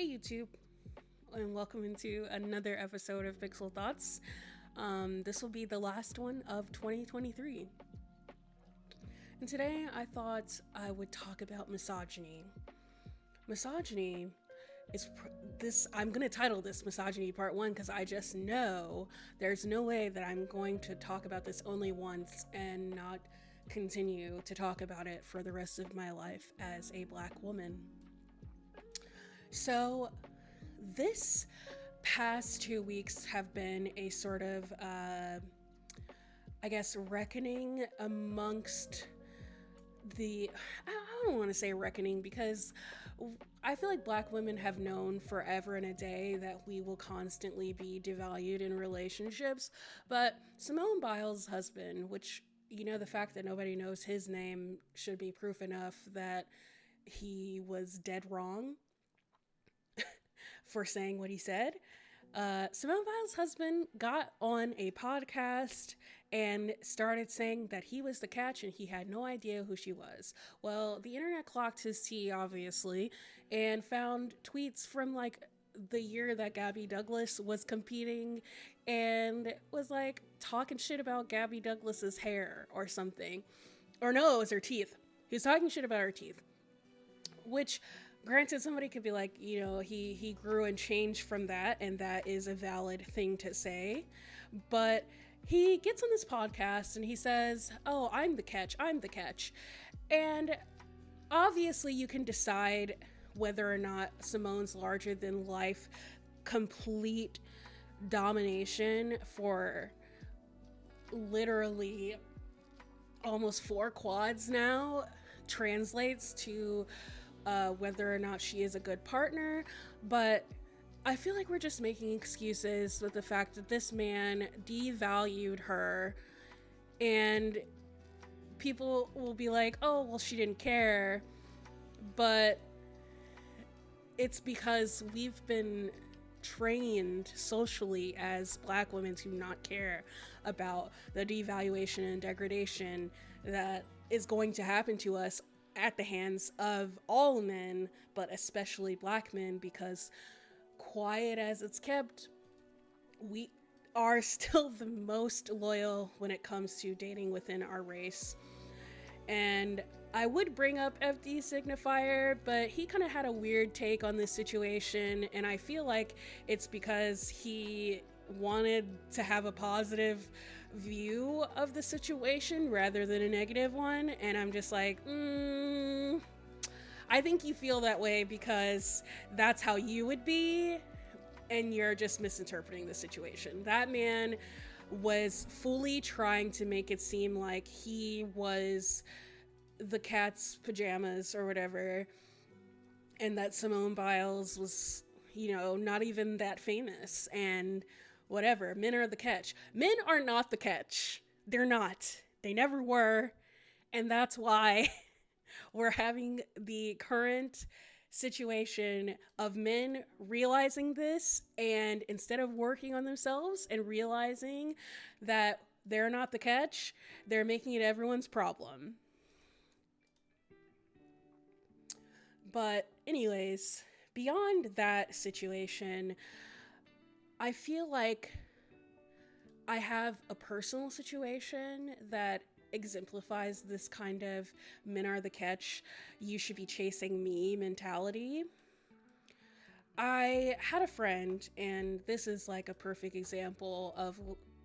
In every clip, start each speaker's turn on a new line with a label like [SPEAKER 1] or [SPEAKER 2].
[SPEAKER 1] Hey YouTube, and welcome into another episode of Pixel Thoughts. This will be the last one of 2023. And today I thought I would talk about misogyny. Misogyny I'm going to title this Misogyny Part 1 because I just know there's no way that I'm going to talk about this only once and not continue to talk about it for the rest of my life as a black woman. So, this past 2 weeks have been a sort of, reckoning amongst I don't want to say reckoning because I feel like black women have known forever and a day that we will constantly be devalued in relationships. But Simone Biles' husband, which, the fact that nobody knows his name should be proof enough that he was dead wrong for saying what he said. Simone Biles' husband got on a podcast and started saying that he was the catch and he had no idea who she was. Well, the internet clocked his tea, obviously, and found tweets from like the year that Gabby Douglas was competing and was like talking shit about Gabby Douglas's hair or something. Or no, it was her teeth. He was talking shit about her teeth, which, granted, somebody could be like, he grew and changed from that, and that is a valid thing to say. But he gets on this podcast and he says, oh, I'm the catch. And obviously you can decide whether or not Simone's larger than life complete domination for literally almost 4 quads now translates to whether or not she is a good partner. But I feel like we're just making excuses with the fact that this man devalued her, and people will be like, oh, well, she didn't care. But it's because we've been trained socially as black women to not care about the devaluation and degradation that is going to happen to us at the hands of all men, but especially black men, because quiet as it's kept, we are still the most loyal when it comes to dating within our race. And I would bring up FD Signifier, but he kind of had a weird take on this situation, and I feel like it's because he wanted to have a positive view of the situation rather than a negative one, and I'm just like, I think you feel that way because that's how you would be, and you're just misinterpreting the situation. That man was fully trying to make it seem like he was the cat's pajamas or whatever, and that Simone Biles was, not even that famous, and whatever. Men are the catch. Men are not the catch. They're not. They never were. And that's why we're having the current situation of men realizing this, and instead of working on themselves and realizing that they're not the catch, they're making it everyone's problem. But anyways, beyond that situation, I feel like I have a personal situation that exemplifies this kind of men are the catch, you should be chasing me mentality. I had a friend, and this is like a perfect example of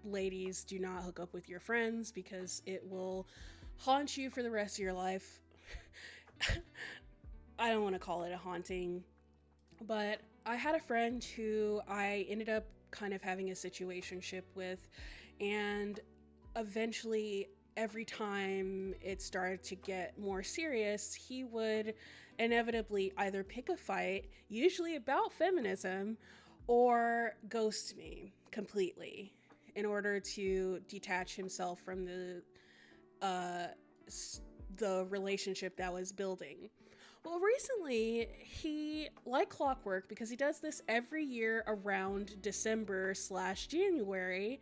[SPEAKER 1] ladies, do not hook up with your friends because it will haunt you for the rest of your life. I don't want to call it a haunting, but I had a friend who I ended up kind of having a situationship with, and eventually every time it started to get more serious, he would inevitably either pick a fight, usually about feminism, or ghost me completely in order to detach himself from the relationship that was building. Well, recently, he, like clockwork, because he does this every year around December/January,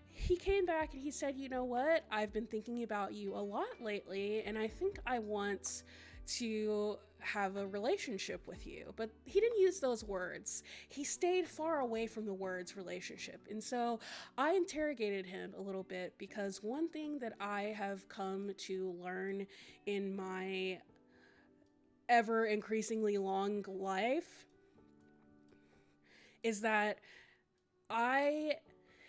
[SPEAKER 1] he came back and he said, you know what? I've been thinking about you a lot lately, and I think I want to have a relationship with you. But he didn't use those words. He stayed far away from the words relationship. And so I interrogated him a little bit, because one thing that I have come to learn in my ever increasingly long life is that I,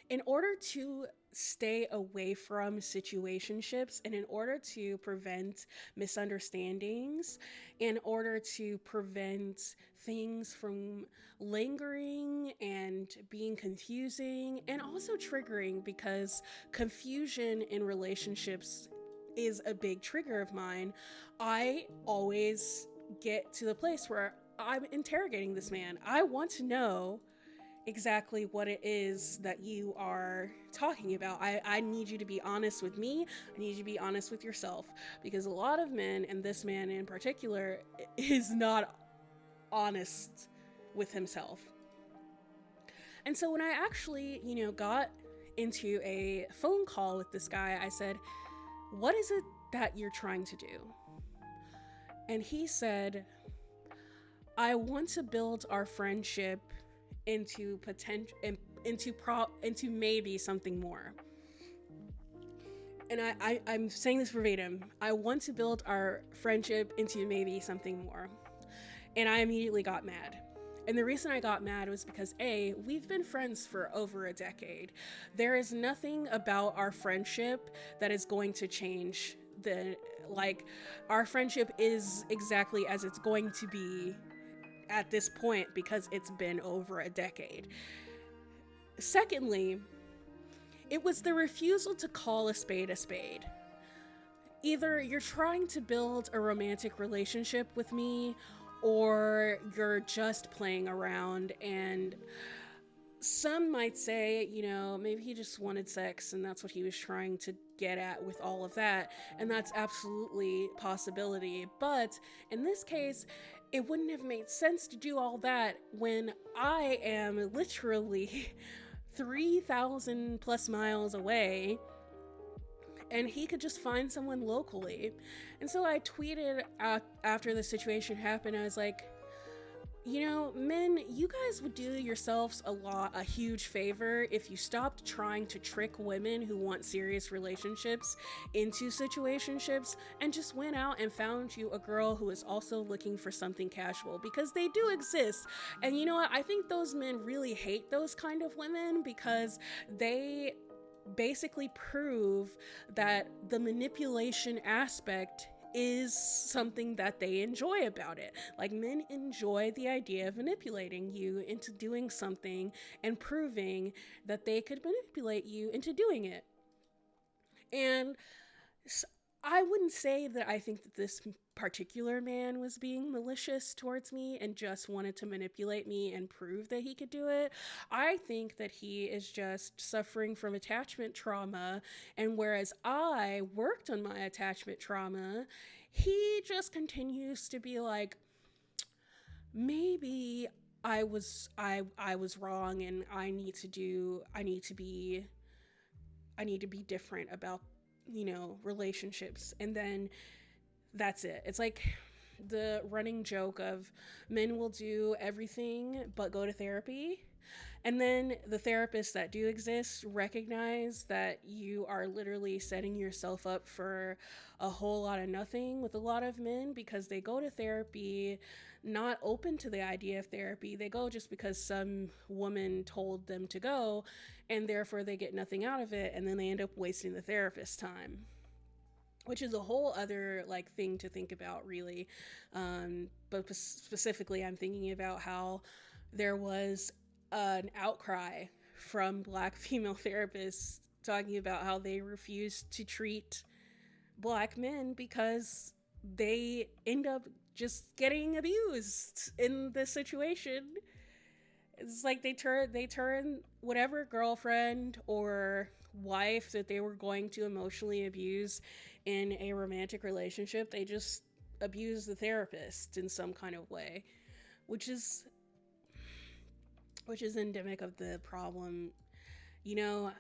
[SPEAKER 1] in order to stay away from situationships, and in order to prevent misunderstandings, in order to prevent things from lingering and being confusing and also triggering, because confusion in relationships is a big trigger of mine, I always get to the place where I'm interrogating this man. I want to know exactly what it is that you are talking about. I need you to be honest with me. I need you to be honest with yourself, because a lot of men, and this man in particular, is not honest with himself. And so when I actually, got into a phone call with this guy, I said, "What is it that you're trying to do?" And he said, "I want to build our friendship into potential, into maybe something more." And I'm saying this verbatim. "I want to build our friendship into maybe something more." And I immediately got mad. And the reason I got mad was because A, we've been friends for over a decade. There is nothing about our friendship that is going to change our friendship is exactly as it's going to be at this point, because it's been over a decade. Secondly, it was the refusal to call a spade a spade. Either you're trying to build a romantic relationship with me, or you're just playing around. And some might say, maybe he just wanted sex and that's what he was trying to get at with all of that. And that's absolutely a possibility. But in this case, it wouldn't have made sense to do all that when I am literally 3,000 plus miles away, and he could just find someone locally. And so I tweeted after the situation happened, I was like, men, you guys would do yourselves a huge favor if you stopped trying to trick women who want serious relationships into situationships, and just went out and found you a girl who is also looking for something casual, because they do exist. And you know what? I think those men really hate those kind of women, because they basically prove that the manipulation aspect is something that they enjoy about it. Like, men enjoy the idea of manipulating you into doing something and proving that they could manipulate you into doing it. And I wouldn't say that I think that this particular man was being malicious towards me and just wanted to manipulate me and prove that he could do it. I think that he is just suffering from attachment trauma, and whereas I worked on my attachment trauma, he just continues to be like, maybe I was wrong, and I need to be different about relationships. And then that's it. It's like the running joke of men will do everything but go to therapy. And then the therapists that do exist recognize that you are literally setting yourself up for a whole lot of nothing with a lot of men, because they go to therapy not open to the idea of therapy. They go just because some woman told them to go, and therefore they get nothing out of it, and then they end up wasting the therapist's time, which is a whole other thing to think about, really. But specifically, I'm thinking about how there was an outcry from Black female therapists talking about how they refuse to treat Black men because they end up just getting abused in this situation. It's like they turn whatever girlfriend or wife that they were going to emotionally abuse in a romantic relationship, they just abuse the therapist in some kind of way, which is endemic of the problem, You know,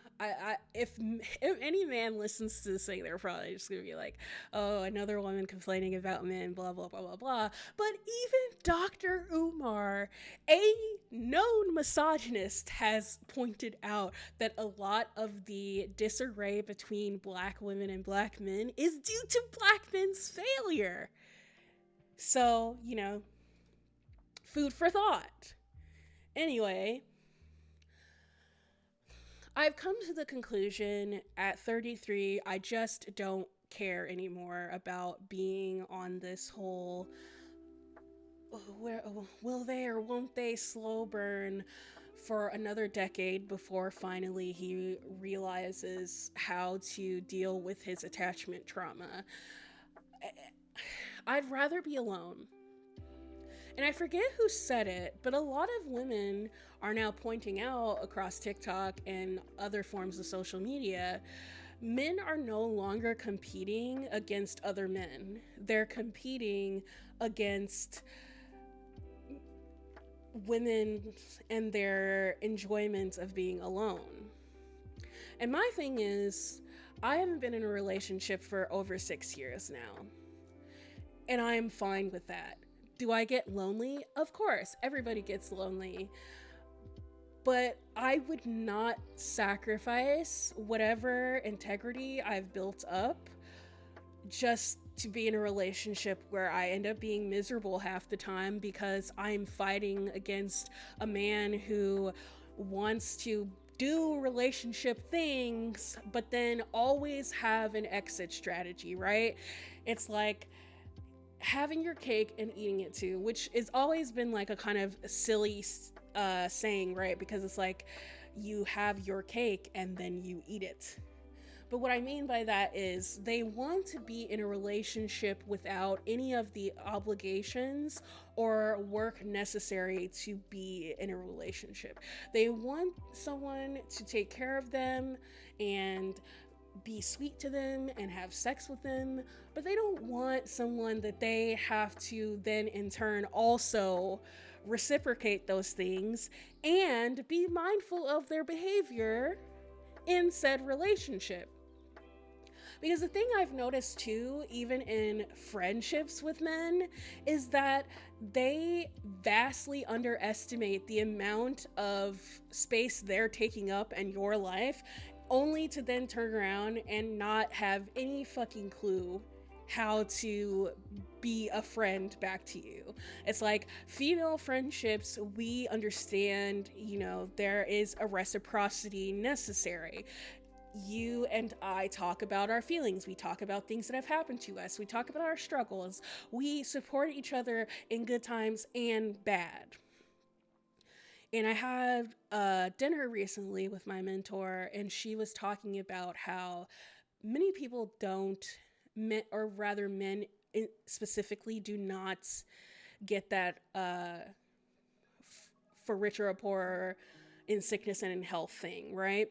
[SPEAKER 1] if any man listens to this thing, they're probably just gonna be like, "Oh, another woman complaining about men," blah blah blah blah blah. But even Dr. Umar, a known misogynist, has pointed out that a lot of the disarray between black women and black men is due to black men's failure. So, you know, food for thought. Anyway, I've come to the conclusion at 33, I just don't care anymore about being on this whole where will they or won't they slow burn for another decade before finally he realizes how to deal with his attachment trauma. I'd rather be alone. And I forget who said it, but a lot of women are now pointing out across TikTok and other forms of social media, men are no longer competing against other men. They're competing against women and their enjoyment of being alone. And my thing is, I haven't been in a relationship for over 6 years now, and I am fine with that. Do I get lonely? Of course, everybody gets lonely. But I would not sacrifice whatever integrity I've built up just to be in a relationship where I end up being miserable half the time because I'm fighting against a man who wants to do relationship things, but then always have an exit strategy, right? It's like having your cake and eating it too, which has always been like a kind of silly saying, right? Because it's like you have your cake and then you eat it. But what I mean by that is they want to be in a relationship without any of the obligations or work necessary to be in a relationship. They want someone to take care of them and be sweet to them and have sex with them, but they don't want someone that they have to then in turn also reciprocate those things and be mindful of their behavior in said relationship. Because the thing I've noticed too, even in friendships with men, is that they vastly underestimate the amount of space they're taking up in your life, only to then turn around and not have any fucking clue how to be a friend back to you. It's like female friendships, we understand, you know, there is a reciprocity necessary. You and I talk about our feelings. We talk about things that have happened to us. We talk about our struggles. We support each other in good times and bad. And I had dinner recently with my mentor, and she was talking about how many people don't, or rather men specifically, do not get that for richer or poorer in sickness and in health thing, right?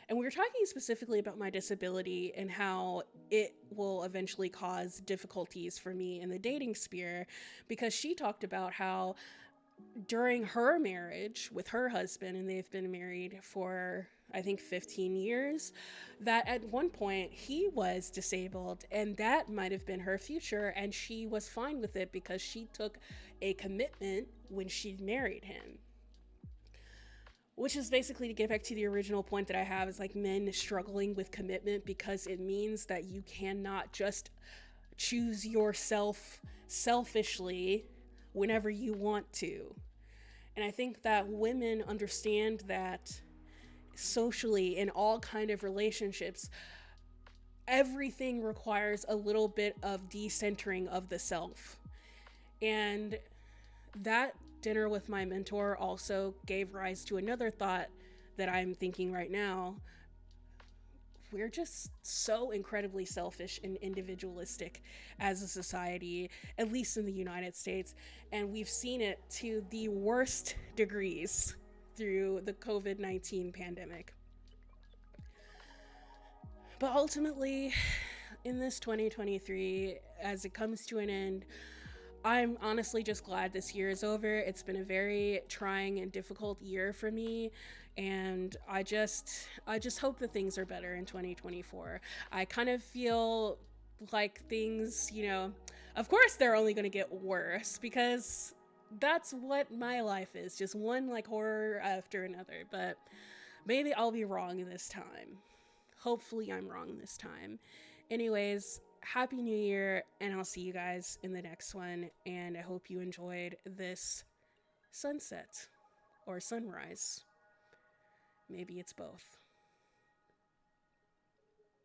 [SPEAKER 1] And we were talking specifically about my disability and how it will eventually cause difficulties for me in the dating sphere, because she talked about how during her marriage with her husband, and they've been married for I think 15 years, that at one point he was disabled and that might have been her future, and she was fine with it because she took a commitment when she married him. Which is basically to get back to the original point that I have, is like men struggling with commitment because it means that you cannot just choose yourself selfishly whenever you want to. And I think that women understand that socially in all kind of relationships, everything requires a little bit of decentering of the self. And that dinner with my mentor also gave rise to another thought that I'm thinking right now. We're just so incredibly selfish and individualistic as a society, at least in the United States, and we've seen it to the worst degrees through the COVID-19 pandemic. But ultimately, in this 2023, as it comes to an end, I'm honestly just glad this year is over. It's been a very trying and difficult year for me, and I just hope that things are better in 2024. I kind of feel like things, of course they're only going to get worse because that's what my life is, just one like horror after another, but maybe I'll be wrong this time. Hopefully, I'm wrong this time. Anyways, Happy New Year, and I'll see you guys in the next one. And I hope you enjoyed this sunset or sunrise. Maybe it's both.